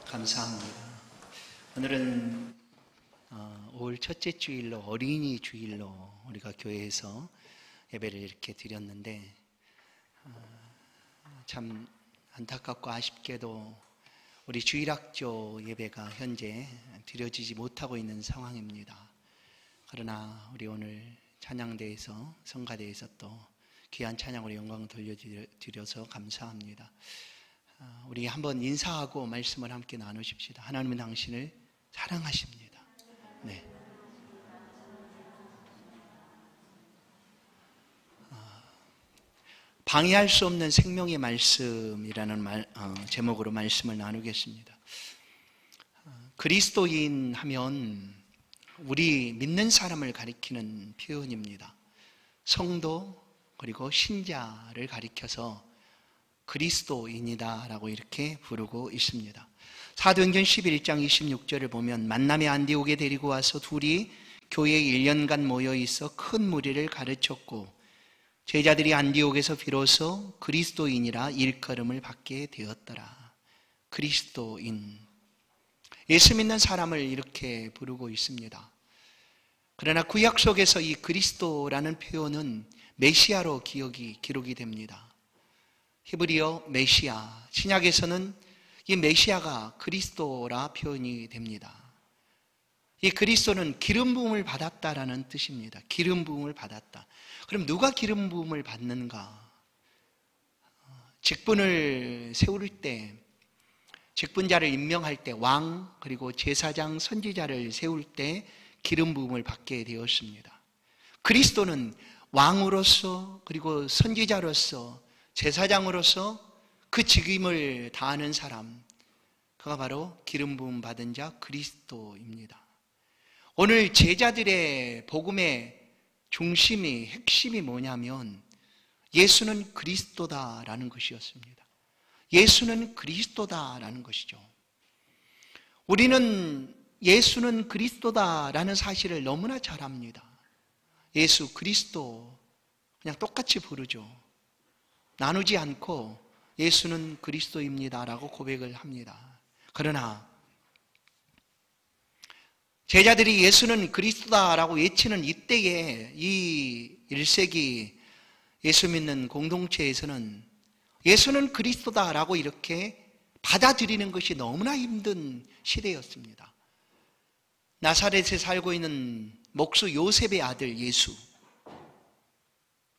감사합니다. 오늘은 5월 첫째 주일로 어린이 주일로 우리가 교회에서 예배를 이렇게 드렸는데 참 안타깝고 아쉽게도 우리 주일학교 예배가 현재 드려지지 못하고 있는 상황입니다. 그러나 우리 오늘 찬양대에서 성가대에서 또 귀한 찬양으로 영광 돌려드려서 감사합니다. 우리 한번 인사하고 말씀을 함께 나누십시다. 하나님은 당신을 사랑하십니다. 네. 방해할 수 없는 생명의 말씀이라는 제목으로 말씀을 나누겠습니다. 그리스도인 하면 우리 믿는 사람을 가리키는 표현입니다. 성도 그리고 신자를 가리켜서 그리스도인이다 라고 이렇게 부르고 있습니다. 사도행전 11장 26절을 보면 만남의 안디옥에 데리고 와서 둘이 교회에 1년간 모여 있어 큰 무리를 가르쳤고 제자들이 안디옥에서 비로소 그리스도인이라 일컬음을 받게 되었더라. 그리스도인, 예수 믿는 사람을 이렇게 부르고 있습니다. 그러나 구약 속에서 이 그리스도라는 표현은 메시아로 기록이 됩니다. 히브리어 메시아, 신약에서는 이 메시아가 그리스도라 표현이 됩니다. 이 그리스도는 기름 부음을 받았다라는 뜻입니다. 기름 부음을 받았다. 그럼 누가 기름 부음을 받는가? 직분을 세울 때, 직분자를 임명할 때 왕 그리고 제사장 선지자를 세울 때 기름 부음을 받게 되었습니다. 그리스도는 왕으로서 그리고 선지자로서 제사장으로서 그 직임을 다하는 사람, 그가 바로 기름 부음 받은 자 그리스도입니다. 오늘 제자들의 복음의 중심이, 핵심이 뭐냐면 예수는 그리스도다라는 것이었습니다. 예수는 그리스도다라는 것이죠. 우리는 예수는 그리스도다라는 사실을 너무나 잘 압니다. 예수 그리스도 그냥 똑같이 부르죠. 나누지 않고 예수는 그리스도입니다라고 고백을 합니다. 그러나 제자들이 예수는 그리스도다라고 외치는 이때에 이 1세기 예수 믿는 공동체에서는 예수는 그리스도다라고 이렇게 받아들이는 것이 너무나 힘든 시대였습니다. 나사렛에 살고 있는 목수 요셉의 아들 예수,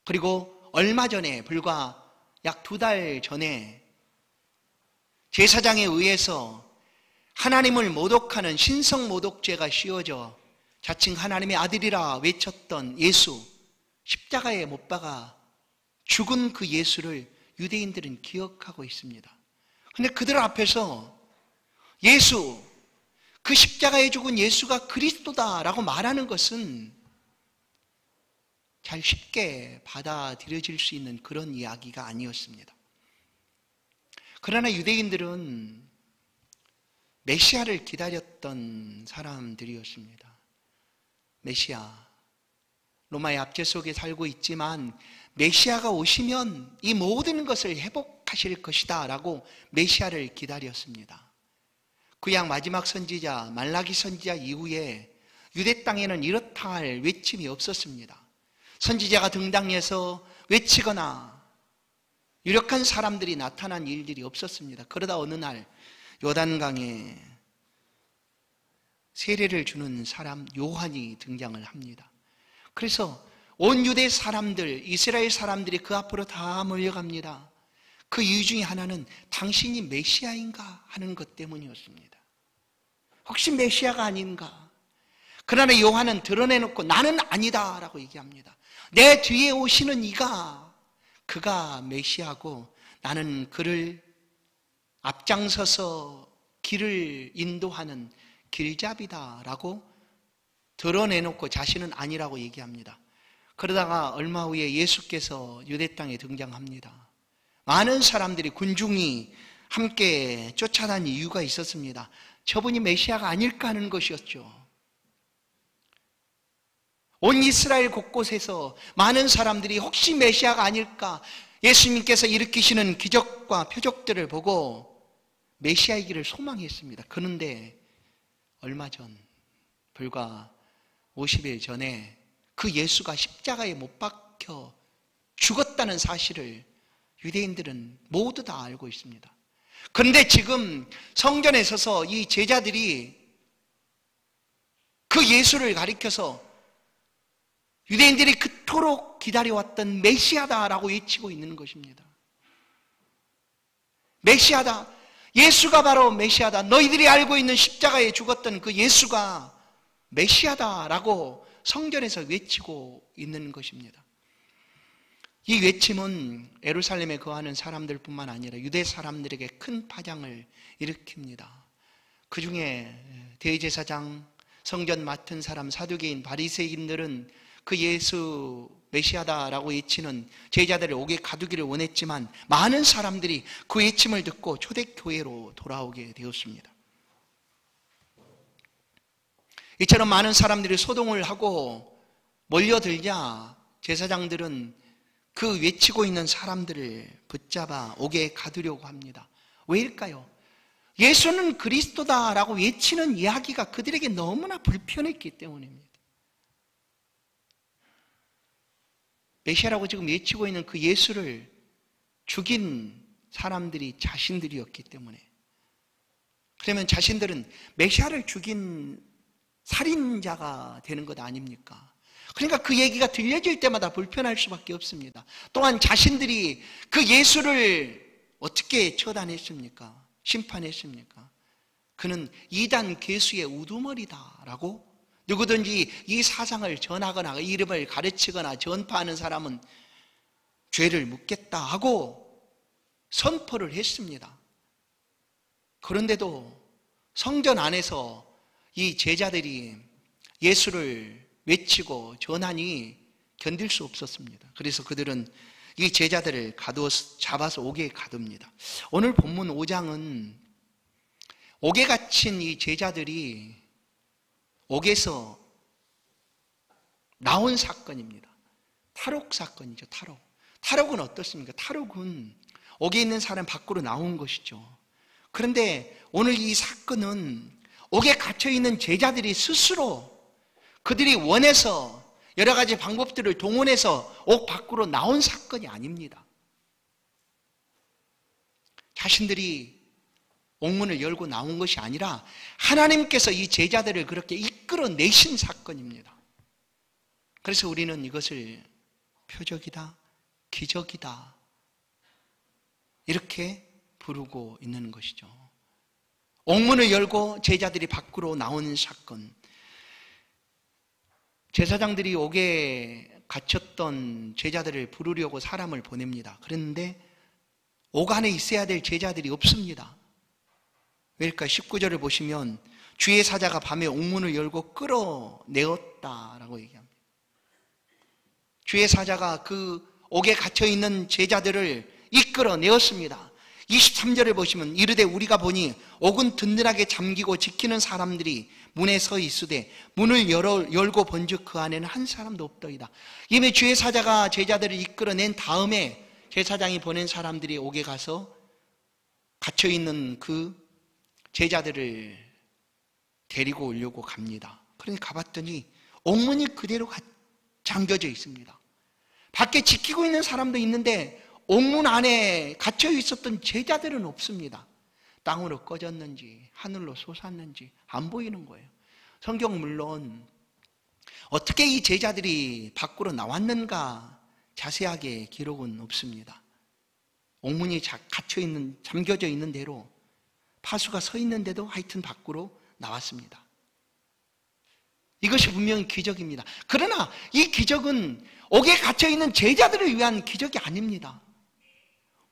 그리고 얼마 전에 불과 약 2달 전에 제사장에 의해서 하나님을 모독하는 신성 모독죄가 씌워져 자칭 하나님의 아들이라 외쳤던 예수, 십자가에 못 박아 죽은 그 예수를 유대인들은 기억하고 있습니다. 그런데 그들 앞에서 예수, 그 십자가에 죽은 예수가 그리스도다라고 말하는 것은 잘 쉽게 받아들여질 수 있는 그런 이야기가 아니었습니다. 그러나 유대인들은 메시아를 기다렸던 사람들이었습니다. 메시아, 로마의 압제 속에 살고 있지만 메시아가 오시면 이 모든 것을 회복하실 것이다 라고 메시아를 기다렸습니다. 구약 마지막 선지자 말라기 선지자 이후에 유대 땅에는 이렇다 할 외침이 없었습니다. 선지자가 등장해서 외치거나 유력한 사람들이 나타난 일들이 없었습니다. 그러다 어느 날 요단강에 세례를 주는 사람 요한이 등장을 합니다. 그래서 온 유대 사람들, 이스라엘 사람들이 그 앞으로 다 몰려갑니다. 그 이유 중에 하나는 당신이 메시아인가 하는 것 때문이었습니다. 혹시 메시아가 아닌가? 그러나 요한은 드러내놓고 나는 아니다 라고 얘기합니다. 내 뒤에 오시는 그가 메시아고 나는 그를 앞장서서 길을 인도하는 길잡이다 라고 드러내놓고 자신은 아니라고 얘기합니다. 그러다가 얼마 후에 예수께서 유대 땅에 등장합니다. 많은 사람들이 군중이 함께 쫓아다닌 이유가 있었습니다. 저분이 메시아가 아닐까 하는 것이었죠. 온 이스라엘 곳곳에서 많은 사람들이 혹시 메시아가 아닐까, 예수님께서 일으키시는 기적과 표적들을 보고 메시아이기를 소망했습니다. 그런데 얼마 전, 불과 50일 전에 그 예수가 십자가에 못 박혀 죽었다는 사실을 유대인들은 모두 다 알고 있습니다. 그런데 지금 성전에 서서 이 제자들이 그 예수를 가리켜서 유대인들이 그토록 기다려왔던 메시아다라고 외치고 있는 것입니다. 메시아다. 예수가 바로 메시아다. 너희들이 알고 있는 십자가에 죽었던 그 예수가 메시아다라고 성전에서 외치고 있는 것입니다. 이 외침은 예루살렘에 거하는 사람들뿐만 아니라 유대 사람들에게 큰 파장을 일으킵니다. 그 중에 대제사장, 성전 맡은 사람, 사두개인, 바리새인들은 그 예수 메시아다라고 외치는 제자들을 옥에 가두기를 원했지만 많은 사람들이 그 외침을 듣고 초대교회로 돌아오게 되었습니다. 이처럼 많은 사람들이 소동을 하고 몰려들자 제사장들은 그 외치고 있는 사람들을 붙잡아 옥에 가두려고 합니다. 왜일까요? 예수는 그리스도다라고 외치는 이야기가 그들에게 너무나 불편했기 때문입니다. 메시아라고 지금 외치고 있는 그 예수를 죽인 사람들이 자신들이었기 때문에, 그러면 자신들은 메시아를 죽인 살인자가 되는 것 아닙니까? 그러니까 그 얘기가 들려질 때마다 불편할 수밖에 없습니다. 또한 자신들이 그 예수를 어떻게 처단했습니까? 심판했습니까? 그는 이단 괴수의 우두머리다라고 누구든지 이 사상을 전하거나 이 이름을 가르치거나 전파하는 사람은 죄를 묻겠다 하고 선포를 했습니다. 그런데도 성전 안에서 이 제자들이 예수를 외치고 전하니 견딜 수 없었습니다. 그래서 그들은 이 제자들을 잡아서 옥에 가둡니다. 오늘 본문 5장은 옥에 갇힌 이 제자들이 옥에서 나온 사건입니다. 탈옥 사건이죠. 탈옥은 어떻습니까? 탈옥은 옥에 있는 사람 밖으로 나온 것이죠. 그런데 오늘 이 사건은 옥에 갇혀있는 제자들이 스스로 그들이 원해서 여러 가지 방법들을 동원해서 옥 밖으로 나온 사건이 아닙니다. 자신들이 옥문을 열고 나온 것이 아니라 하나님께서 이 제자들을 그렇게 이끌어내신 사건입니다. 그래서 우리는 이것을 표적이다, 기적이다 이렇게 부르고 있는 것이죠. 옥문을 열고 제자들이 밖으로 나오는 사건. 제사장들이 옥에 갇혔던 제자들을 부르려고 사람을 보냅니다. 그런데 옥 안에 있어야 될 제자들이 없습니다. 왜일까? 19절을 보시면 주의 사자가 밤에 옥문을 열고 끌어내었다라고 얘기합니다. 주의 사자가 그 옥에 갇혀있는 제자들을 이끌어내었습니다. 23절을 보시면 이르되 우리가 보니 옥은 든든하게 잠기고 지키는 사람들이 문에 서 있으되 문을 열고 본즉 그 안에는 한 사람도 없더이다. 이미 주의 사자가 제자들을 이끌어낸 다음에 제사장이 보낸 사람들이 옥에 가서 갇혀있는 그 제자들을 데리고 오려고 갑니다. 그러니 가봤더니 옥문이 그대로 잠겨져 있습니다. 밖에 지키고 있는 사람도 있는데 옥문 안에 갇혀 있었던 제자들은 없습니다. 땅으로 꺼졌는지 하늘로 솟았는지 안 보이는 거예요. 성경 물론 어떻게 이 제자들이 밖으로 나왔는가 자세하게 기록은 없습니다. 옥문이 잠겨져 있는 대로 파수가 서 있는데도 하여튼 밖으로 나왔습니다. 이것이 분명히 기적입니다. 그러나 이 기적은 옥에 갇혀있는 제자들을 위한 기적이 아닙니다.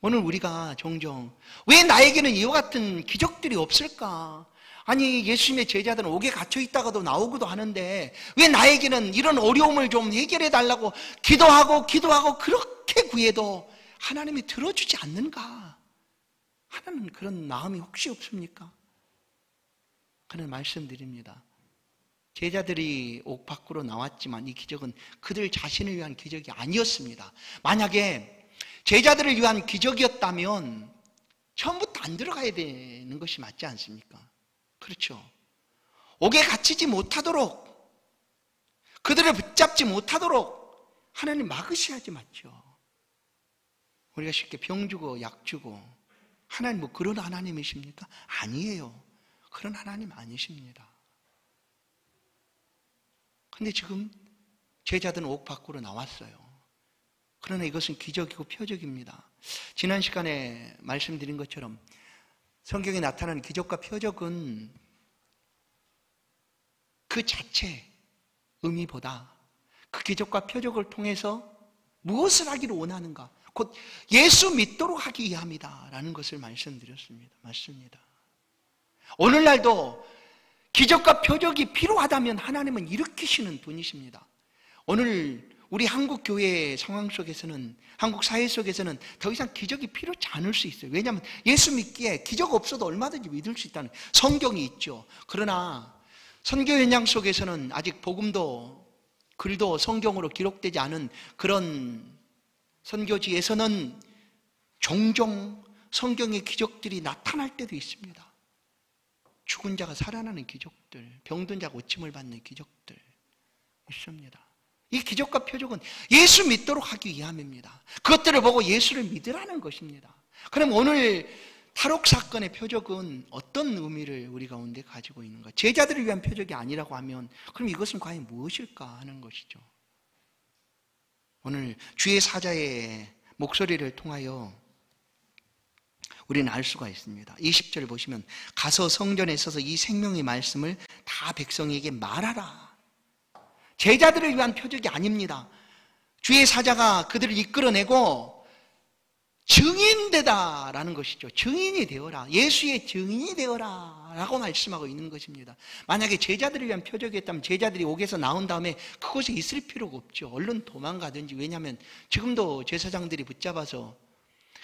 오늘 우리가 종종 왜 나에게는 이와 같은 기적들이 없을까? 아니 예수님의 제자들은 옥에 갇혀있다가도 나오기도 하는데 왜 나에게는 이런 어려움을 좀 해결해 달라고 기도하고 그렇게 구해도 하나님이 들어주지 않는가? 하나님은 그런 마음이 혹시 없습니까? 그는 말씀드립니다. 제자들이 옥 밖으로 나왔지만 이 기적은 그들 자신을 위한 기적이 아니었습니다. 만약에 제자들을 위한 기적이었다면 처음부터 안 들어가야 되는 것이 맞지 않습니까? 그렇죠. 옥에 갇히지 못하도록, 그들을 붙잡지 못하도록 하나님 막으셔야지 맞죠. 우리가 쉽게 병 주고 약 주고, 하나님 뭐 그런 하나님이십니까? 아니에요. 그런 하나님 아니십니다. 근데 지금 제자들은 옥 밖으로 나왔어요. 그러나 이것은 기적이고 표적입니다. 지난 시간에 말씀드린 것처럼 성경에 나타나는 기적과 표적은 그 자체 의미보다 그 기적과 표적을 통해서 무엇을 하기를 원하는가, 곧 예수 믿도록 하기 위함이다 라는 것을 말씀드렸습니다. 맞습니다. 오늘날도 기적과 표적이 필요하다면 하나님은 일으키시는 분이십니다. 오늘 우리 한국 교회의 상황 속에서는, 한국 사회 속에서는 더 이상 기적이 필요치 않을 수 있어요. 왜냐하면 예수 믿기에 기적 없어도 얼마든지 믿을 수 있다는 성경이 있죠. 그러나 선교 현장 속에서는 아직 복음도 글도 성경으로 기록되지 않은 그런 선교지에서는 종종 성경의 기적들이 나타날 때도 있습니다. 죽은 자가 살아나는 기적들, 병든 자가 고침을 받는 기적들 있습니다. 이 기적과 표적은 예수 믿도록 하기 위함입니다. 그것들을 보고 예수를 믿으라는 것입니다. 그럼 오늘 탈옥 사건의 표적은 어떤 의미를 우리 가운데 가지고 있는가? 제자들을 위한 표적이 아니라고 하면 그럼 이것은 과연 무엇일까 하는 것이죠. 오늘 주의 사자의 목소리를 통하여 우리는 알 수가 있습니다. 20절 보시면 가서 성전에 서서 이 생명의 말씀을 다 백성에게 말하라. 제자들을 위한 표적이 아닙니다. 주의 사자가 그들을 이끌어내고 증인되다라는 것이죠. 증인이 되어라. 예수의 증인이 되어라 라고 말씀하고 있는 것입니다. 만약에 제자들을 위한 표적이었다면 제자들이 옥에서 나온 다음에 그곳에 있을 필요가 없죠. 얼른 도망가든지. 왜냐하면 지금도 제사장들이 붙잡아서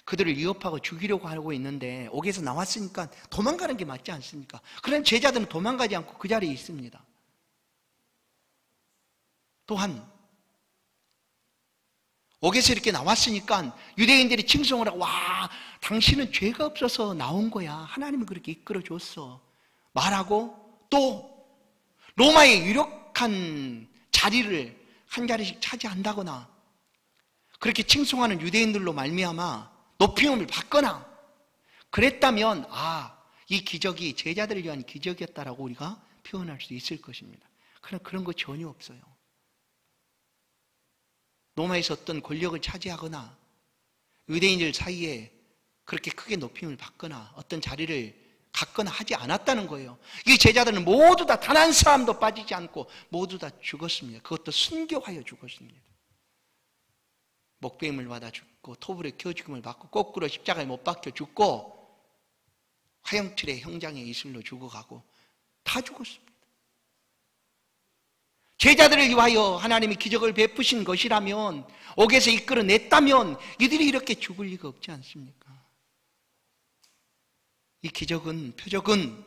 그들을 위협하고 죽이려고 하고 있는데 옥에서 나왔으니까 도망가는 게 맞지 않습니까? 그런 제자들은 도망가지 않고 그 자리에 있습니다. 또한 옥에서 이렇게 나왔으니까 유대인들이 칭송을 하고, 와, 당신은 죄가 없어서 나온 거야. 하나님이 그렇게 이끌어줬어 말하고, 또 로마의 유력한 자리를 한 자리씩 차지한다거나 그렇게 칭송하는 유대인들로 말미암아 높임을 받거나 그랬다면, 이 기적이 제자들을 위한 기적이었다라고 우리가 표현할 수 있을 것입니다. 그러나 그런 거 전혀 없어요. 로마에서 어떤 권력을 차지하거나 유대인들 사이에 그렇게 크게 높임을 받거나 어떤 자리를 갖거나 하지 않았다는 거예요. 이 제자들은 모두 다 단 한 사람도 빠지지 않고 모두 다 죽었습니다. 그것도 순교하여 죽었습니다. 목베임을 받아 죽고 토불에 켜 죽음을 받고 거꾸로 십자가에 못 박혀 죽고 화영틀에 형장의 이슬로 죽어가고 다 죽었습니다. 제자들을 위하여 하나님이 기적을 베푸신 것이라면, 옥에서 이끌어냈다면 이들이 이렇게 죽을 리가 없지 않습니까? 이 기적은, 표적은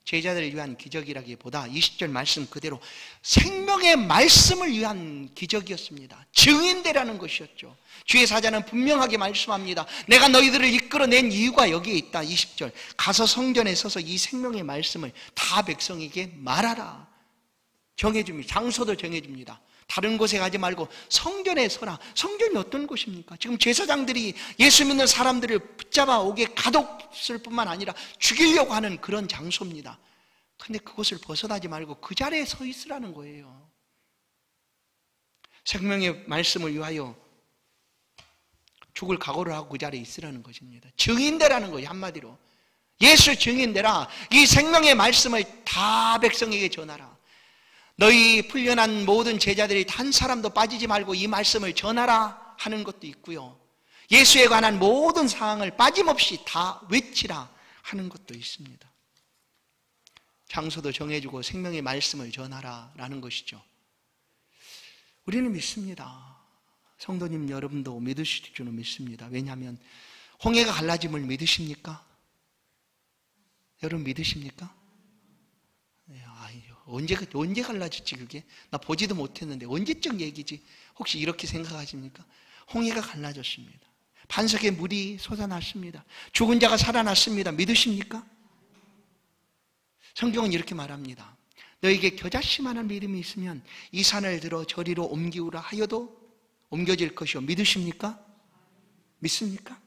제자들을 위한 기적이라기보다 20절 말씀 그대로 생명의 말씀을 위한 기적이었습니다. 증인되라는 것이었죠. 주의 사자는 분명하게 말씀합니다. 내가 너희들을 이끌어낸 이유가 여기에 있다. 20절 가서 성전에 서서 이 생명의 말씀을 다 백성에게 말하라. 정해줍니다. 장소도 정해줍니다. 다른 곳에 가지 말고 성전에 서라. 성전이 어떤 곳입니까? 지금 제사장들이 예수 믿는 사람들을 붙잡아 옥에 가뒀을 뿐만 아니라 죽이려고 하는 그런 장소입니다. 근데 그곳을 벗어나지 말고 그 자리에 서 있으라는 거예요. 생명의 말씀을 위하여 죽을 각오를 하고 그 자리에 있으라는 것입니다. 증인되라는 거예요. 한마디로 예수 증인되라. 이 생명의 말씀을 다 백성에게 전하라. 너희 풀려난 모든 제자들이 단 사람도 빠지지 말고 이 말씀을 전하라 하는 것도 있고요. 예수에 관한 모든 사항을 빠짐없이 다 외치라 하는 것도 있습니다. 장소도 정해주고 생명의 말씀을 전하라 라는 것이죠. 우리는 믿습니다. 성도님 여러분도 믿으실 줄은 믿습니다. 왜냐하면 홍해가 갈라짐을 믿으십니까? 여러분 믿으십니까? 언제 갈라졌지 그게? 나 보지도 못했는데 언제적 얘기지? 혹시 이렇게 생각하십니까? 홍해가 갈라졌습니다. 반석에 물이 솟아났습니다. 죽은 자가 살아났습니다. 믿으십니까? 성경은 이렇게 말합니다. 너에게 겨자씨만한 믿음이 있으면 이 산을 들어 저리로 옮기우라 하여도 옮겨질 것이요. 믿으십니까? 믿습니까?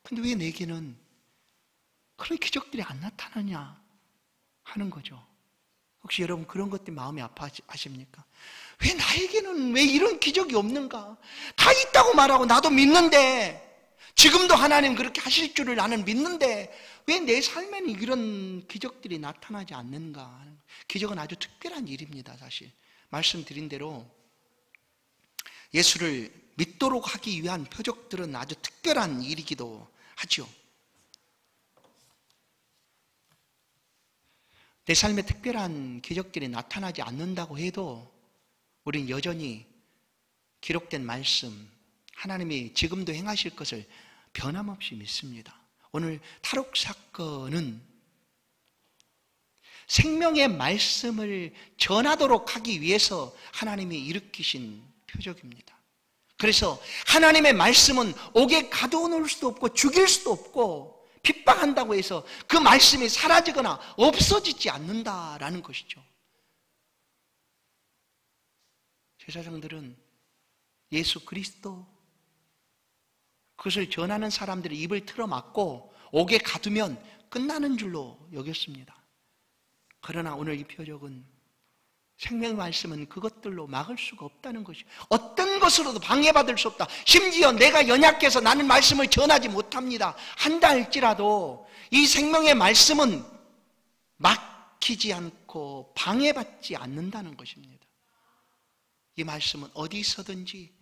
근데 왜 내게는 그런 기적들이 안 나타나냐 하는 거죠. 혹시 여러분 그런 것 때문에 마음이 아파하십니까? 왜 나에게는 왜 이런 기적이 없는가? 다 있다고 말하고 나도 믿는데, 지금도 하나님 그렇게 하실 줄을 나는 믿는데 왜 내 삶에는 이런 기적들이 나타나지 않는가? 기적은 아주 특별한 일입니다. 사실 말씀드린 대로 예수를 믿도록 하기 위한 표적들은 아주 특별한 일이기도 하죠. 내 삶에 특별한 기적들이 나타나지 않는다고 해도 우리는 여전히 기록된 말씀, 하나님이 지금도 행하실 것을 변함없이 믿습니다. 오늘 탈옥 사건은 생명의 말씀을 전하도록 하기 위해서 하나님이 일으키신 표적입니다. 그래서 하나님의 말씀은 옥에 가둬놓을 수도 없고 죽일 수도 없고 핍박한다고 해서 그 말씀이 사라지거나 없어지지 않는다라는 것이죠. 제사장들은 예수 그리스도, 그것을 전하는 사람들의 입을 틀어막고 옥에 가두면 끝나는 줄로 여겼습니다. 그러나 오늘 이 표적은 생명의 말씀은 그것들로 막을 수가 없다는 것이, 어떤 것으로도 방해받을 수 없다. 심지어 내가 연약해서 나는 말씀을 전하지 못합니다 한다 할지라도 이 생명의 말씀은 막히지 않고 방해받지 않는다는 것입니다. 이 말씀은 어디서든지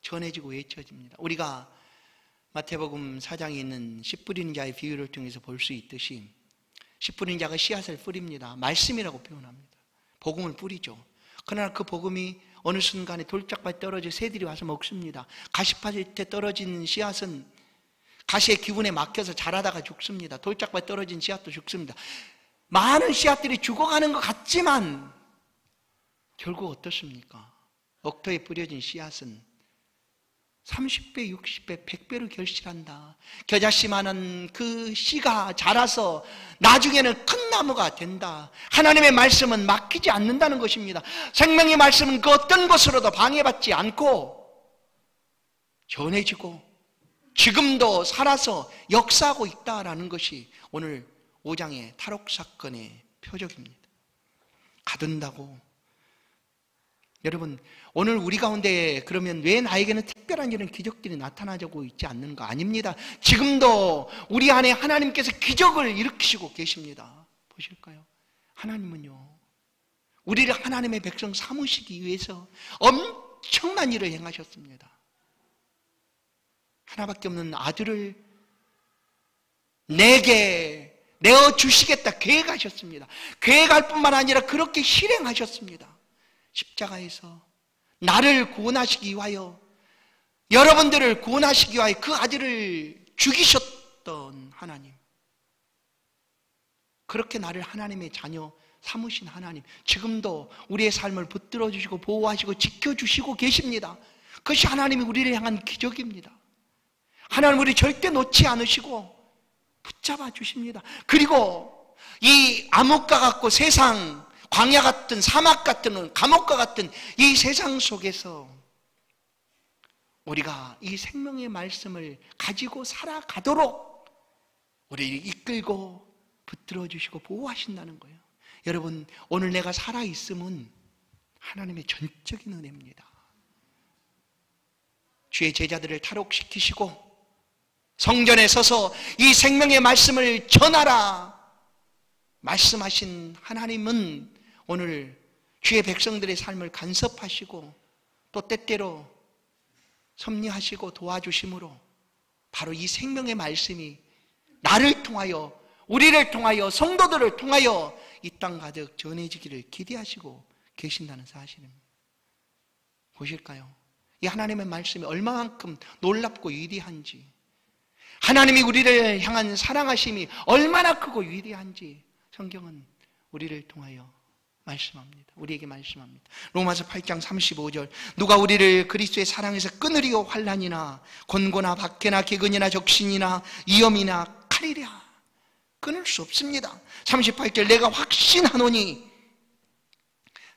전해지고 외쳐집니다. 우리가 마태복음 4장에 있는 씨 뿌리는 자의 비유를 통해서 볼 수 있듯이 씨 뿌리는 자가 씨앗을 뿌립니다. 말씀이라고 표현합니다. 복음을 뿌리죠. 그러나 그 복음이 어느 순간에 돌짝밭에 떨어져 새들이 와서 먹습니다. 가시밭에 떨어진 씨앗은 가시의 기운에 막혀서 자라다가 죽습니다. 돌짝밭에 떨어진 씨앗도 죽습니다. 많은 씨앗들이 죽어가는 것 같지만 결국 어떻습니까? 억토에 뿌려진 씨앗은 30배, 60배, 100배로 결실한다. 겨자씨만한 그 씨가 자라서 나중에는 큰 나무가 된다. 하나님의 말씀은 막히지 않는다는 것입니다. 생명의 말씀은 그 어떤 것으로도 방해받지 않고 전해지고 지금도 살아서 역사하고 있다라는 것이 오늘 5장의 탈옥 사건의 표적입니다. 가둔다고. 여러분, 오늘 우리 가운데 그러면 왜 나에게는 특별한 이런 기적들이 나타나고 있지 않는가? 아닙니다. 지금도 우리 안에 하나님께서 기적을 일으키시고 계십니다. 보실까요? 하나님은요, 우리를 하나님의 백성 삼으시기 위해서 엄청난 일을 행하셨습니다. 하나밖에 없는 아들을 내게 내어주시겠다 계획하셨습니다. 계획할 뿐만 아니라 그렇게 실행하셨습니다. 십자가에서 나를 구원하시기 위하여, 여러분들을 구원하시기 위하여 그 아들을 죽이셨던 하나님, 그렇게 나를 하나님의 자녀 삼으신 하나님, 지금도 우리의 삶을 붙들어 주시고 보호하시고 지켜주시고 계십니다. 그것이 하나님이 우리를 향한 기적입니다. 하나님 우리 절대 놓지 않으시고 붙잡아 주십니다. 그리고 이 암흑과 같고 세상, 광야 같은, 사막 같은, 감옥과 같은 이 세상 속에서 우리가 이 생명의 말씀을 가지고 살아가도록 우리를 이끌고 붙들어 주시고 보호하신다는 거예요. 여러분, 오늘 내가 살아있음은 하나님의 전적인 은혜입니다. 주의 제자들을 탈옥시키시고 성전에 서서 이 생명의 말씀을 전하라 말씀하신 하나님은 오늘 주의 백성들의 삶을 간섭하시고 또 때때로 섭리하시고 도와주심으로 바로 이 생명의 말씀이 나를 통하여, 우리를 통하여, 성도들을 통하여 이 땅 가득 전해지기를 기대하시고 계신다는 사실입니다. 보실까요? 이 하나님의 말씀이 얼마만큼 놀랍고 위대한지, 하나님이 우리를 향한 사랑하심이 얼마나 크고 위대한지 성경은 우리를 통하여 말씀합니다. 우리에게 말씀합니다. 로마서 8장 35절, 누가 우리를 그리스도의 사랑에서 끊으리요? 환난이나 곤고나 박해나 기근이나 적신이나 위험이나 칼이랴. 끊을 수 없습니다. 38절, 내가 확신하노니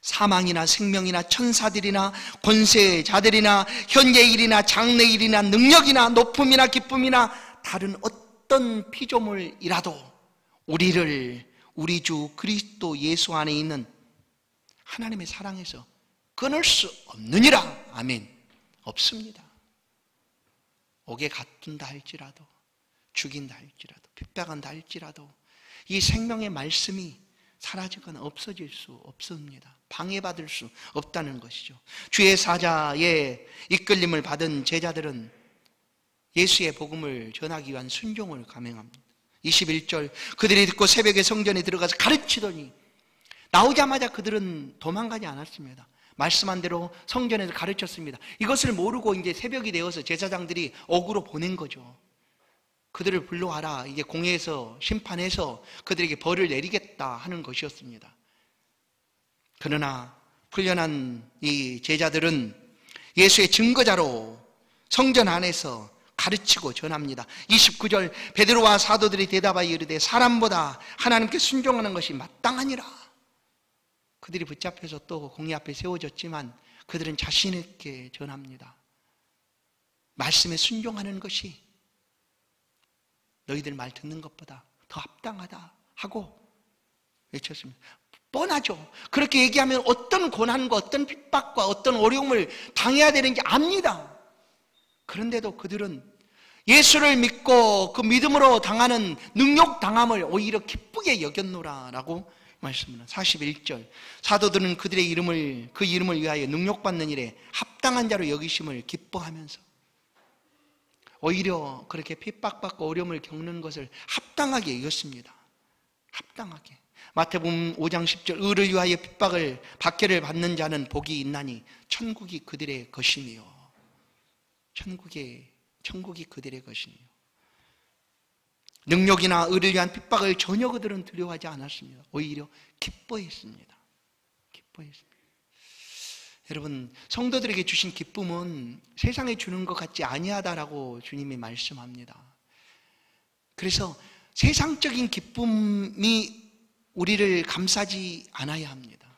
사망이나 생명이나 천사들이나 권세자들이나 현재일이나 장래일이나 능력이나 높음이나 기쁨이나 다른 어떤 피조물이라도 우리를 우리 주 그리스도 예수 안에 있는 하나님의 사랑에서 끊을 수 없느니라. 아멘. 없습니다. 옥에 가둔다 할지라도, 죽인다 할지라도, 핍박한다 할지라도 이 생명의 말씀이 사라지거나 없어질 수 없습니다. 방해받을 수 없다는 것이죠. 주의 사자의 이끌림을 받은 제자들은 예수의 복음을 전하기 위한 순종을 감행합니다. 21절, 그들이 듣고 새벽에 성전에 들어가서 가르치더니, 나오자마자 그들은 도망가지 않았습니다. 말씀한 대로 성전에서 가르쳤습니다. 이것을 모르고 이제 새벽이 되어서 제사장들이 옥으로 보낸 거죠. 그들을 불러와라. 이제 공회에서 심판해서 그들에게 벌을 내리겠다 하는 것이었습니다. 그러나 풀려난 이 제자들은 예수의 증거자로 성전 안에서 가르치고 전합니다. 29절, 베드로와 사도들이 대답하여 이르되 사람보다 하나님께 순종하는 것이 마땅하니라. 그들이 붙잡혀서 또 공의 앞에 세워졌지만 그들은 자신 있게 전합니다. 말씀에 순종하는 것이 너희들 말 듣는 것보다 더 합당하다 하고 외쳤습니다. 뻔하죠. 그렇게 얘기하면 어떤 고난과 어떤 핍박과 어떤 어려움을 당해야 되는지 압니다. 그런데도 그들은 예수를 믿고 그 믿음으로 당하는 능욕당함을 오히려 기쁘게 여겼노라라고 말씀합니다. 41절, 사도들은 그 이름을 위하여 능욕받는 일에 합당한 자로 여기심을 기뻐하면서 오히려 그렇게 핍박받고 어려움을 겪는 것을 합당하게 여겼습니다. 합당하게. 마태복음 5장 10절, 의를 위하여 핍박을 박해를 받는 자는 복이 있나니 천국이 그들의 것이며, 천국이 그들의 것이며. 능력이나 의를 위한 핍박을 전혀 그들은 두려워하지 않았습니다. 오히려 기뻐했습니다. 기뻐했습니다. 여러분, 성도들에게 주신 기쁨은 세상에 주는 것 같지 아니하다라고 주님이 말씀합니다. 그래서 세상적인 기쁨이 우리를 감싸지 않아야 합니다.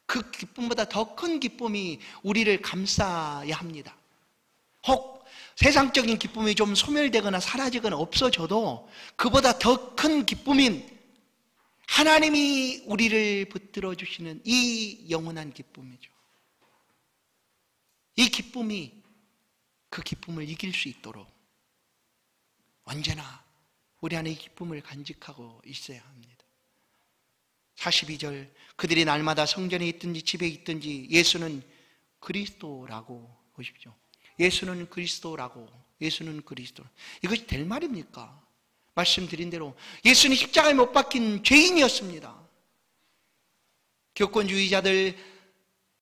그 기쁨보다 더 큰 기쁨이 우리를 감싸야 합니다. 혹 세상적인 기쁨이 좀 소멸되거나 사라지거나 없어져도 그보다 더 큰 기쁨인 하나님이 우리를 붙들어 주시는 이 영원한 기쁨이죠. 이 기쁨이 그 기쁨을 이길 수 있도록 언제나 우리 안에 이 기쁨을 간직하고 있어야 합니다. 42절, 그들이 날마다 성전에 있든지 집에 있든지 예수는 그리스도라고 보십시오. 예수는 그리스도라고, 예수는 그리스도. 이것이 될 말입니까? 말씀드린 대로 예수는 십자가에 못 박힌 죄인이었습니다. 교권주의자들,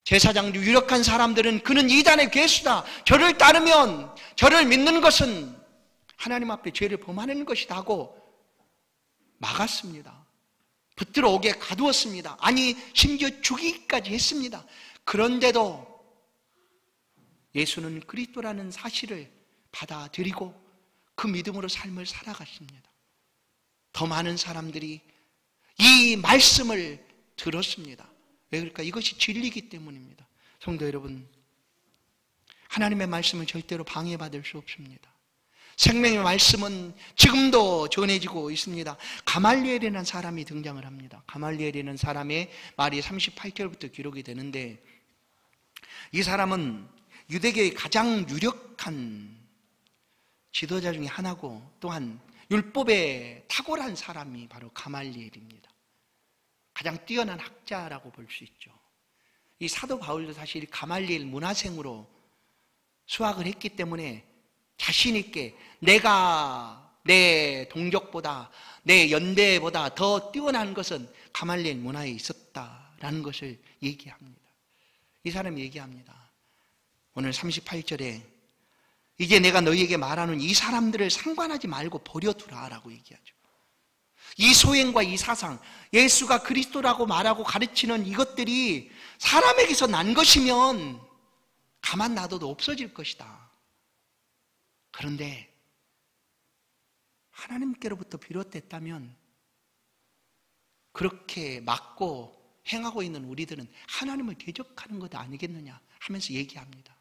제사장들, 유력한 사람들은 그는 이단의 괴수다, 저를 따르면, 저를 믿는 것은 하나님 앞에 죄를 범하는 것이다 하고 막았습니다. 붙들어 오게 가두었습니다. 아니, 심지어 죽이기까지 했습니다. 그런데도 예수는 그리스도라는 사실을 받아들이고 그 믿음으로 삶을 살아갔습니다. 더 많은 사람들이 이 말씀을 들었습니다. 왜 그럴까? 이것이 진리이기 때문입니다. 성도 여러분, 하나님의 말씀은 절대로 방해받을 수 없습니다. 생명의 말씀은 지금도 전해지고 있습니다. 가말리엘이라는 사람이 등장을 합니다. 가말리엘이라는 사람의 말이 38절부터 기록이 되는데, 이 사람은 유대교의 가장 유력한 지도자 중에 하나고 또한 율법에 탁월한 사람이 바로 가말리엘입니다. 가장 뛰어난 학자라고 볼 수 있죠. 이 사도 바울도 사실 가말리엘 문화생으로 수학을 했기 때문에 자신 있게 내가 내 동족보다, 내 연대보다 더 뛰어난 것은 가말리엘 문화에 있었다라는 것을 얘기합니다. 이 사람이 얘기합니다. 오늘 38절에 이제 내가 너희에게 말하는 이 사람들을 상관하지 말고 버려두라 라고 얘기하죠. 이 소행과 이 사상, 예수가 그리스도라고 말하고 가르치는 이것들이 사람에게서 난 것이면 가만 놔둬도 없어질 것이다. 그런데 하나님께로부터 비롯됐다면 그렇게 막고 행하고 있는 우리들은 하나님을 대적하는 것 아니겠느냐 하면서 얘기합니다.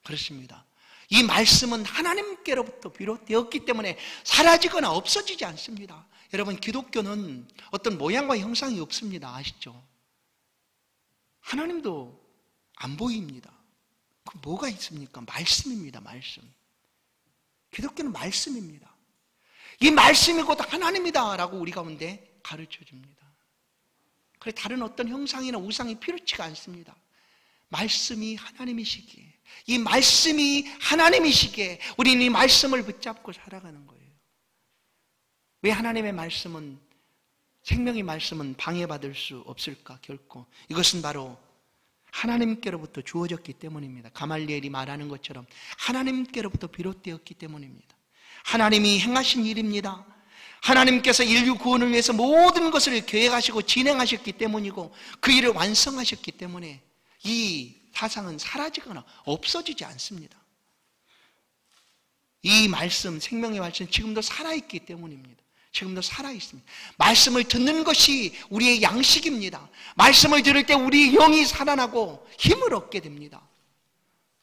그렇습니다. 이 말씀은 하나님께로부터 비롯되었기 때문에 사라지거나 없어지지 않습니다. 여러분, 기독교는 어떤 모양과 형상이 없습니다. 아시죠? 하나님도 안 보입니다. 그 뭐가 있습니까? 말씀입니다. 말씀. 기독교는 말씀입니다. 이 말씀이 곧 하나님이다 라고 우리 가운데 가르쳐 줍니다. 그래, 다른 어떤 형상이나 우상이 필요치가 않습니다. 말씀이 하나님이시기에, 이 말씀이 하나님이시기에 우리는 이 말씀을 붙잡고 살아가는 거예요. 왜 하나님의 말씀은, 생명의 말씀은 방해받을 수 없을까? 결코. 이것은 바로 하나님께로부터 주어졌기 때문입니다. 가말리엘이 말하는 것처럼 하나님께로부터 비롯되었기 때문입니다. 하나님이 행하신 일입니다. 하나님께서 인류 구원을 위해서 모든 것을 계획하시고 진행하셨기 때문이고 그 일을 완성하셨기 때문에 이 사상은 사라지거나 없어지지 않습니다. 이 말씀, 생명의 말씀 지금도 살아있기 때문입니다. 지금도 살아있습니다. 말씀을 듣는 것이 우리의 양식입니다. 말씀을 들을 때 우리 영이 살아나고 힘을 얻게 됩니다.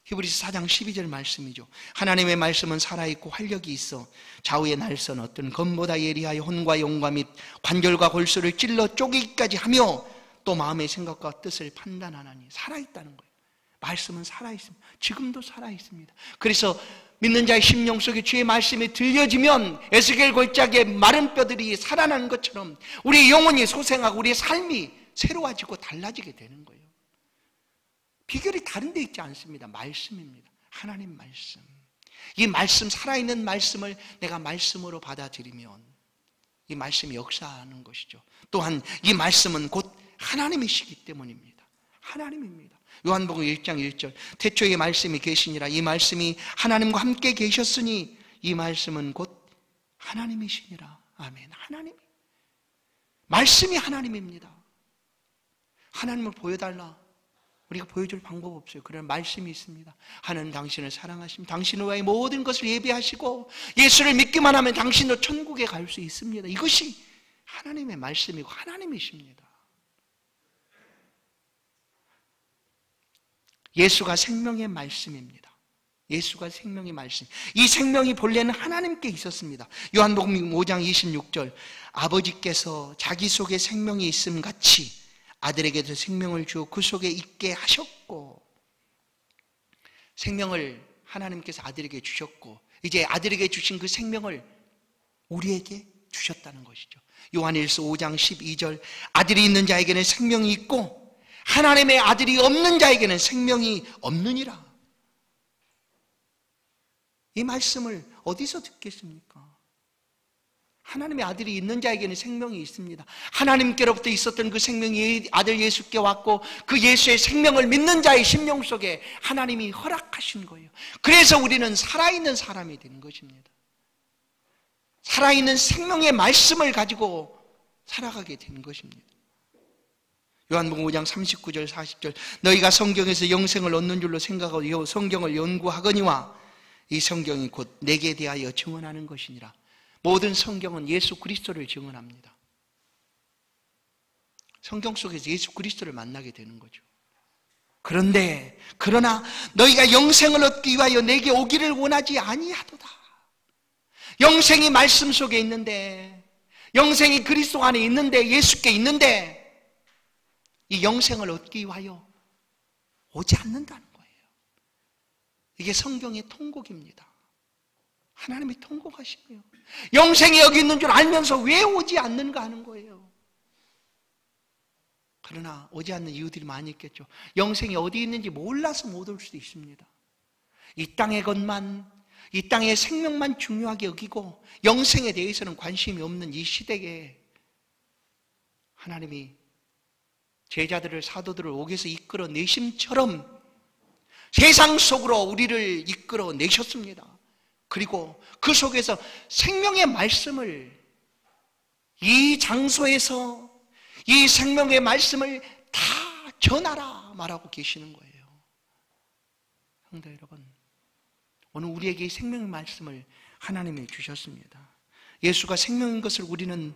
히브리서 4장 12절 말씀이죠. 하나님의 말씀은 살아있고 활력이 있어 좌우의 날선 어떤 검보다 예리하여 혼과 영과 및 관절과 골수를 찔러 쪼개기까지 하며 또 마음의 생각과 뜻을 판단하나니. 살아있다는 거예요. 말씀은 살아있습니다. 지금도 살아있습니다. 그래서 믿는 자의 심령 속에 주의 말씀이 들려지면 에스겔 골짜기에 마른 뼈들이 살아나는 것처럼 우리의 영혼이 소생하고 우리의 삶이 새로워지고 달라지게 되는 거예요. 비결이 다른 데 있지 않습니다. 말씀입니다. 하나님 말씀. 이 말씀, 살아있는 말씀을 내가 말씀으로 받아들이면 이 말씀이 역사하는 것이죠. 또한 이 말씀은 곧 하나님이시기 때문입니다. 하나님입니다. 요한복음 1장 1절 태초에 말씀이 계시니라. 이 말씀이 하나님과 함께 계셨으니 이 말씀은 곧 하나님이시니라. 아멘. 하나님. 말씀이 하나님입니다. 하나님을 보여달라. 우리가 보여줄 방법 없어요. 그런 말씀이 있습니다. 하나님 당신을 사랑하십니다. 당신을 위해 모든 것을 예비하시고 예수를 믿기만 하면 당신도 천국에 갈 수 있습니다. 이것이 하나님의 말씀이고 하나님이십니다. 예수가 생명의 말씀입니다. 예수가 생명의 말씀. 이 생명이 본래는 하나님께 있었습니다. 요한복음 5장 26절 아버지께서 자기 속에 생명이 있음 같이 아들에게도 생명을 주어 그 속에 있게 하셨고, 생명을 하나님께서 아들에게 주셨고 이제 아들에게 주신 그 생명을 우리에게 주셨다는 것이죠. 요한일서 5장 12절 아들이 있는 자에게는 생명이 있고 하나님의 아들이 없는 자에게는 생명이 없느니라. 이 말씀을 어디서 듣겠습니까? 하나님의 아들이 있는 자에게는 생명이 있습니다. 하나님께로부터 있었던 그 생명이 아들 예수께 왔고 그 예수의 생명을 믿는 자의 심령 속에 하나님이 허락하신 거예요. 그래서 우리는 살아있는 사람이 되는 것입니다. 살아있는 생명의 말씀을 가지고 살아가게 된 것입니다. 요한복음 5장 39절 40절 너희가 성경에서 영생을 얻는 줄로 생각하고 성경을 연구하거니와 이 성경이 곧 내게 대하여 증언하는 것이니라. 모든 성경은 예수 그리스도를 증언합니다. 성경 속에서 예수 그리스도를 만나게 되는 거죠. 그러나 너희가 영생을 얻기 위하여 내게 오기를 원하지 아니하도다. 영생이 말씀 속에 있는데, 영생이 그리스도 안에 있는데, 예수께 있는데 이 영생을 얻기 위하여 오지 않는다는 거예요. 이게 성경의 통곡입니다. 하나님이 통곡하시고요. 영생이 여기 있는 줄 알면서 왜 오지 않는가 하는 거예요. 그러나 오지 않는 이유들이 많이 있겠죠. 영생이 어디 있는지 몰라서 못 올 수도 있습니다. 이 땅의 것만, 이 땅의 생명만 중요하게 여기고 영생에 대해서는 관심이 없는 이 시대에 하나님이 제자들을, 사도들을 옥에서 이끌어내심처럼 세상 속으로 우리를 이끌어내셨습니다. 그리고 그 속에서 생명의 말씀을 이 장소에서 이 생명의 말씀을 다 전하라 말하고 계시는 거예요. 성도 여러분, 오늘 우리에게 이 생명의 말씀을 하나님이 주셨습니다. 예수가 생명인 것을 우리는